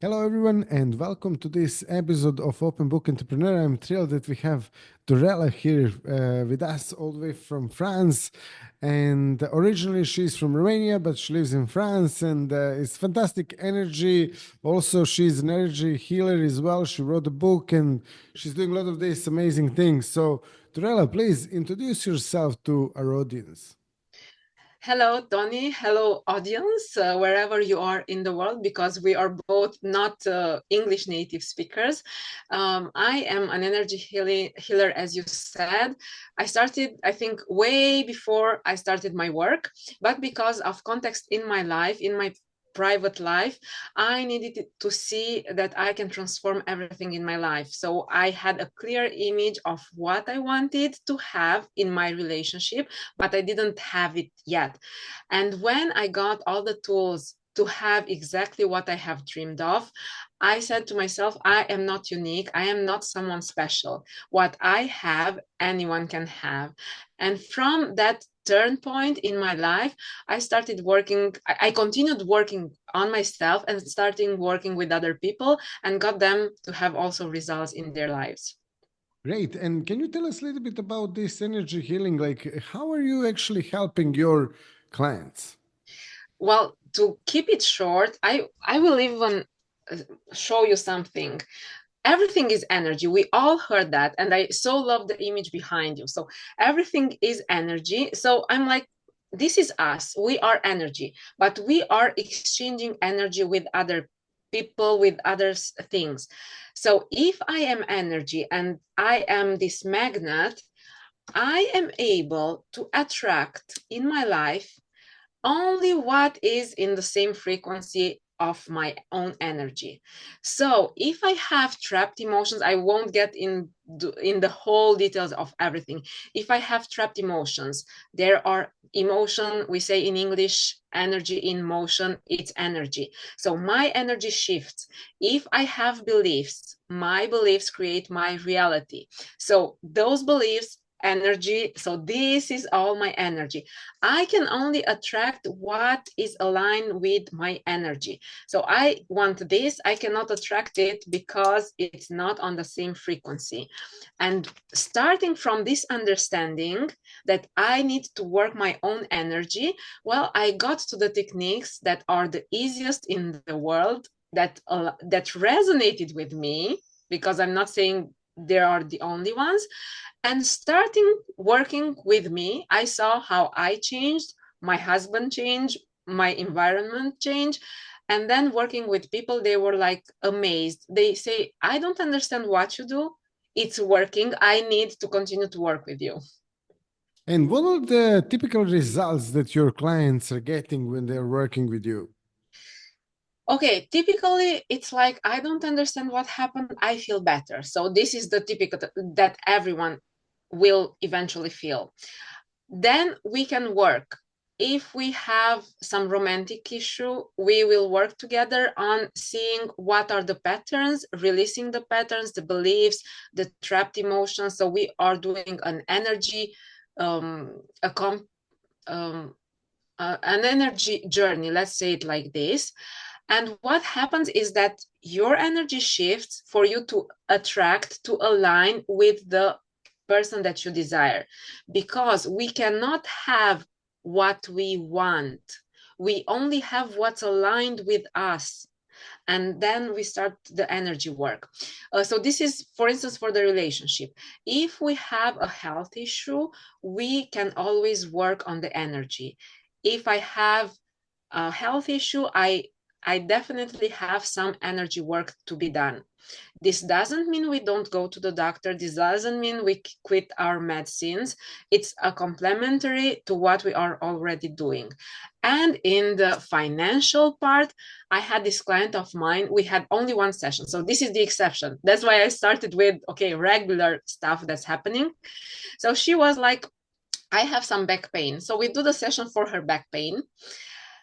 Hello, everyone, and welcome to this episode of Open Book Entrepreneur. I'm thrilled that we have Durella here with us all the way from France. And originally she's from Romania, but she lives in France and it's fantastic energy. Also, she's an energy healer as well. She wrote a book and she's doing a lot of these amazing things. So, Durella, please introduce yourself to our audience. Hello, Tony. Hello, audience, wherever you are in the world, because we are both not English native speakers. I am an energy healer, as you said. I started, I think, way before I started my work, but because of context in my life, in my private life, I needed to see that I can transform everything in my life. So I had a clear image of what I wanted to have in my relationship, but I didn't have it yet. And when I got all the tools to have exactly what I have dreamed of, I said to myself, I am not unique. I am not someone special. What I have, anyone can have. And from that turn point in my life, I started working, I continued working on myself and starting working with other people and got them to have also results in their lives. Great. And can you tell us a little bit about this energy healing? Like, how are you actually helping your clients? Well, to keep it short, I will even uh, show you something. Everything is energy. We all heard that, and I so love the image behind you. So everything is energy. So I'm like, this is us. We are energy, but we are exchanging energy with other people, with other things. So if I am energy and I am this magnet, I am able to attract in my life only what is in the same frequency of my own energy. So if I have trapped emotions, I won't get in the whole details of everything. If I have trapped emotions, there are emotion, we say in English, energy in motion, it's energy. So my energy shifts. If I have beliefs, my beliefs create my reality. So those beliefs, energy, so this is all my energy. I can only attract what is aligned with my energy. So I want this, I cannot attract it because it's not on the same frequency. And starting from this understanding that I need to work my own energy, well, I got to the techniques that are the easiest in the world, that resonated with me, because I'm not saying they are the only ones. And starting working with me, I saw how I changed, my husband changed, my environment changed. And then working with people, they were like amazed. They say, I don't understand what you do. It's working. I need to continue to work with you. And what are the typical results that your clients are getting when they're working with you? Okay, typically it's like, I don't understand what happened. I feel better. So this is the typical that everyone will eventually feel. Then we can work. If we have some romantic issue, we will work together on seeing what are the patterns, releasing the patterns, the beliefs, the trapped emotions. So we are doing an energy, a an energy journey. Let's say it like this. And what happens is that your energy shifts for you to attract, to align with the person that you desire, because we cannot have what we want. We only have what's aligned with us. And then we start the energy work. So this is, for instance, for the relationship. If we have a health issue, we can always work on the energy. If I have a health issue, I definitely have some energy work to be done. This doesn't mean we don't go to the doctor. This doesn't mean we quit our medicines. It's a complementary to what we are already doing. And in the financial part, I had this client of mine. We had only one session. So this is the exception. That's why I started with, okay, regular stuff that's happening. So she was like, I have some back pain. So we do the session for her back pain.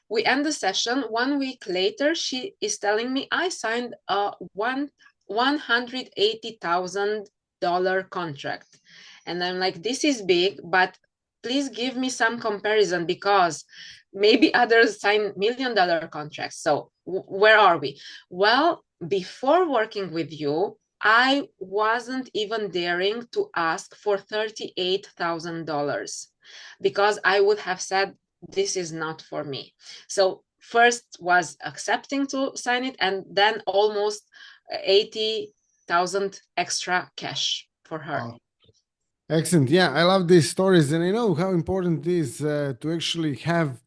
We end the session. 1 week later, she is telling me, I signed a $180,000 contract. And I'm like, this is big, but please give me some comparison, because maybe others sign $1 million contracts. So where are we? Well, before working with you, I wasn't even daring to ask for $38,000 because I would have said, this is not for me. So first was accepting to sign it, and then almost 80,000 extra cash for her. Wow. Excellent. Yeah, I love these stories, and I know how important it is to actually have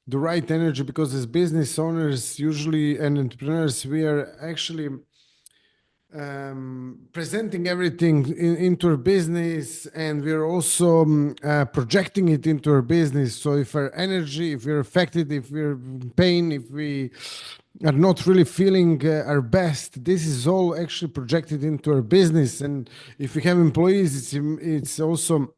the right energy, because as business owners, usually, and entrepreneurs, we are actually presenting everything into our business, and we're also projecting it into our business. So if our energy, if we're affected, if we're in pain, if we are not really feeling our best, this is all actually projected into our business. And if we have employees, it's also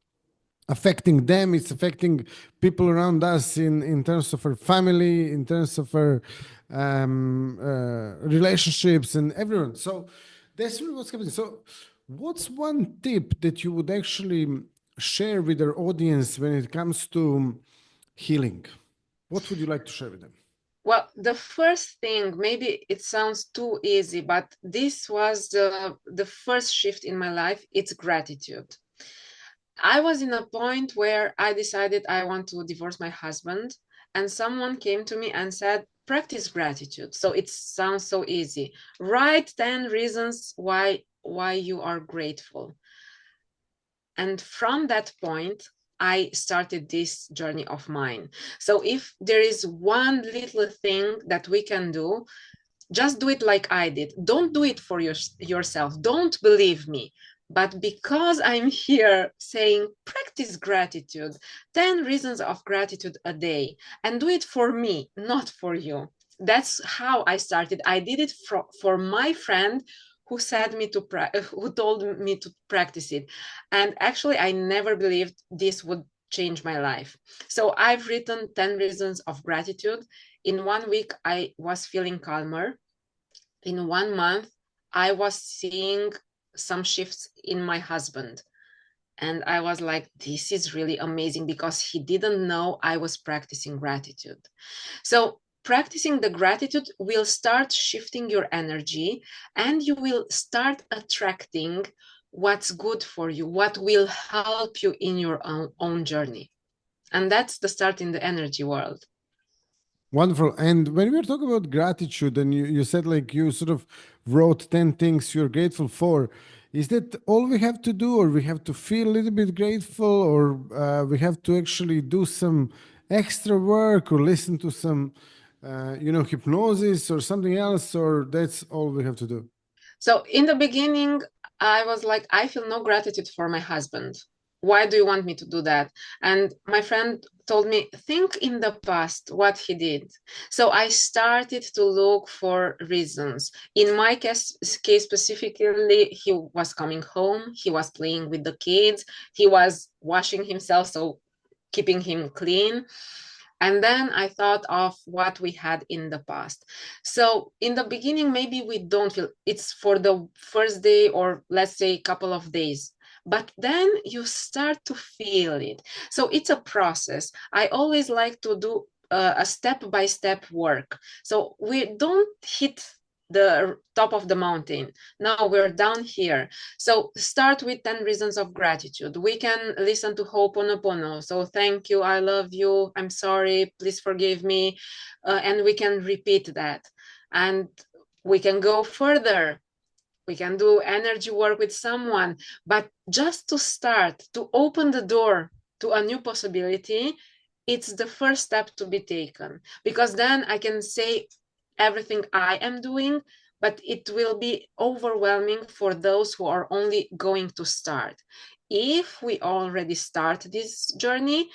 affecting them, it's affecting people around us in terms of our family, in terms of our relationships and everyone. So that's really what's happening. So what's one tip that you would actually share with our audience when it comes to healing? What would you like to share with them? Well, the first thing, maybe it sounds too easy, but this was the first shift in my life. It's gratitude. I was in a point where I decided I want to divorce my husband, and someone came to me and said, practice gratitude. So it sounds so easy. Write 10 reasons why you are grateful. And from that point, I started this journey of mine. So if there is one little thing that we can do, just do it like I did. Don't do it for yourself. Don't believe me. But because I'm here saying, practice gratitude, 10 reasons of gratitude a day, and do it for me, not for you. That's how I started. I did it for my friend who said me to who told me to practice it. And actually, I never believed this would change my life. So I've written 10 reasons of gratitude. In 1 week, I was feeling calmer. In 1 month, I was seeing some shifts in my husband. And I was like, this is really amazing, because he didn't know I was practicing gratitude. So practicing the gratitude will start shifting your energy, and you will start attracting what's good for you, what will help you in your own journey. And that's the start in the energy world. Wonderful. And when we were talking about gratitude, and you said like you sort of wrote 10 things you're grateful for, is that all we have to do, or we have to feel a little bit grateful, or we have to actually do some extra work, or listen to some, hypnosis or something else, or that's all we have to do? So in the beginning, I was like, I feel no gratitude for my husband. Why do you want me to do that? And my friend told me, think in the past what he did. So I started to look for reasons. In my case specifically, he was coming home, he was playing with the kids, he was washing himself, so keeping him clean. And then I thought of what we had in the past. So in the beginning, maybe we don't feel it's for the first day, or let's say a couple of days. But then you start to feel it. So it's a process. I always like to do a step-by-step work. So we don't hit the top of the mountain. Now we're down here. So start with 10 reasons of gratitude. We can listen to Ho'oponopono. So thank you, I love you, I'm sorry, please forgive me. And we can repeat that. And we can go further. We can do energy work with someone. But just to start, to open the door to a new possibility, it's the first step to be taken. Because then I can say everything I am doing, but it will be overwhelming for those who are only going to start. If we already start this journey,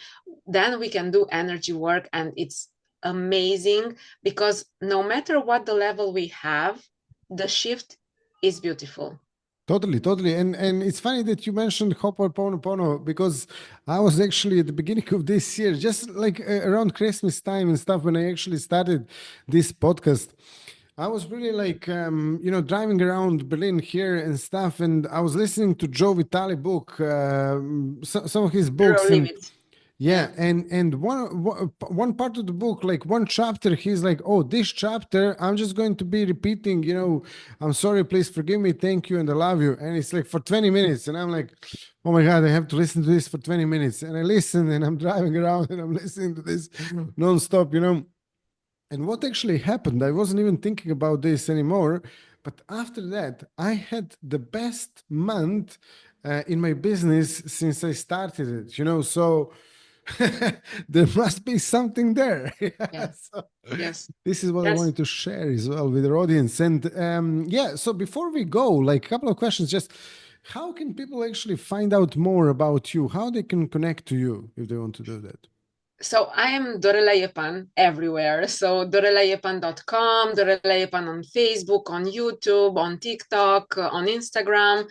then we can do energy work, and it's amazing, because no matter what the level we have, the shift is beautiful. Totally, totally. And it's funny that you mentioned Ho'oponopono, because I was actually at the beginning of this year, just like around Christmas time and stuff, when I actually started this podcast. I was really like, driving around Berlin here and stuff, and I was listening to Joe Vitale book, some of his Zero books, and limits. Yeah, and one part of the book, like one chapter, he's like, "Oh, this chapter, I'm just going to be repeating. I'm sorry, please forgive me, thank you, and I love you." And it's like for 20 minutes, and I'm like, "Oh my god, I have to listen to this for 20 minutes." And I listen, and I'm driving around, and I'm listening to this nonstop. And what actually happened? I wasn't even thinking about this anymore. But after that, I had the best month in my business since I started it. So there must be something there. Yeah. So Yes. this is what I Yes. wanted to share as well with our audience. And yeah, so before we go, like a couple of questions, just how can people actually find out more about you? How they can connect to you if they want to do that? So I am Durella Pan everywhere. So dorellayepan.com, Durella Pan on Facebook, on YouTube, on TikTok, on Instagram.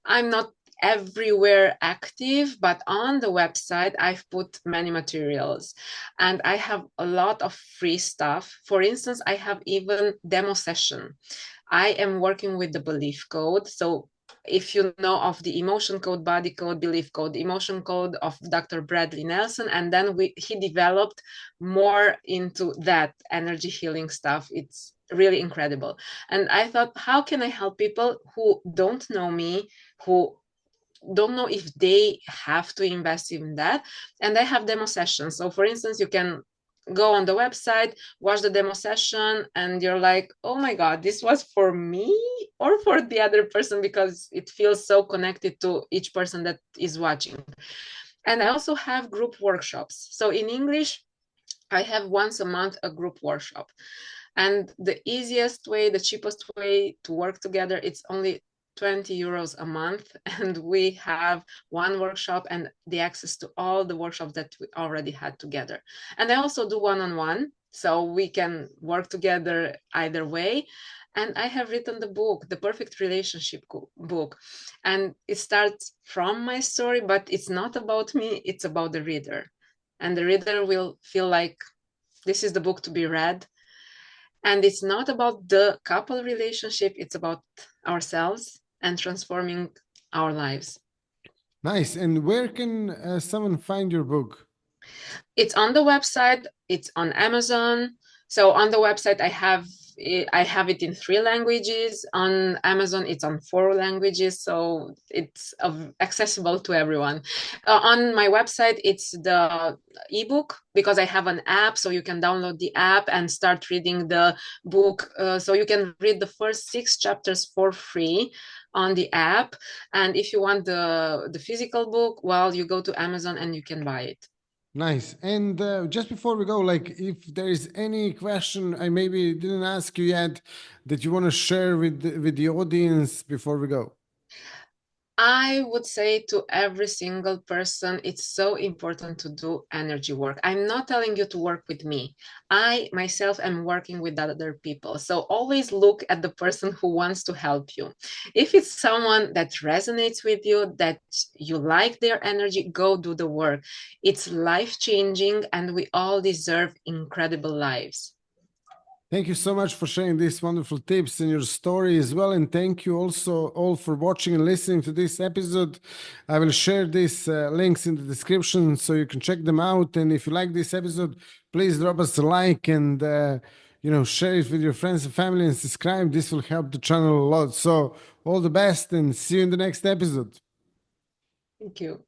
I'm not everywhere active, but on the website, I've put many materials and I have a lot of free stuff. For instance, I have even demo session. I am working with the belief code. So if you know of the emotion code, body code, belief code, emotion code of Dr. Bradley Nelson, and then he developed more into that energy healing stuff. It's really incredible. And I thought, how can I help people who don't know me, who don't know if they have to invest in that? And I have demo sessions. So for instance, you can go on the website, watch the demo session, and you're like, oh my god, this was for me or for the other person, because it feels so connected to each person that is watching. And I also have group workshops. So in English, I have once a month a group workshop. And the easiest way, the cheapest way to work together, it's only 20 euros a month. And we have one workshop and the access to all the workshops that we already had together. And I also do one-on-one, so we can work together either way. And I have written the book, The Perfect Relationship book. And it starts from my story, but it's not about me, it's about the reader. And the reader will feel like this is the book to be read. And it's not about the couple relationship, it's about ourselves and transforming our lives. Nice. And where can someone find your book? It's on the website, it's on Amazon. So on the website, I have it in 3 languages. On Amazon, it's on 4 languages, so it's accessible to everyone. On my website, it's the ebook, because I have an app, so you can download the app and start reading the book. So you can read the first 6 chapters for free on the app. And if you want the physical book, well, you go to Amazon and you can buy it. Nice. And just before we go, like if there is any question I maybe didn't ask you yet that you want to share with the audience before we go. I would say to every single person, it's so important to do energy work. I'm not telling you to work with me. I myself am working with other people. So always look at the person who wants to help you. If it's someone that resonates with you, that you like their energy, go do the work. It's life-changing, and we all deserve incredible lives. Thank you so much for sharing these wonderful tips and your story as well. And thank you also all for watching and listening to this episode. I will share these links in the description so you can check them out. And if you like this episode, please drop us a like and share it with your friends and family and subscribe. This will help the channel a lot. So all the best and see you in the next episode. Thank you.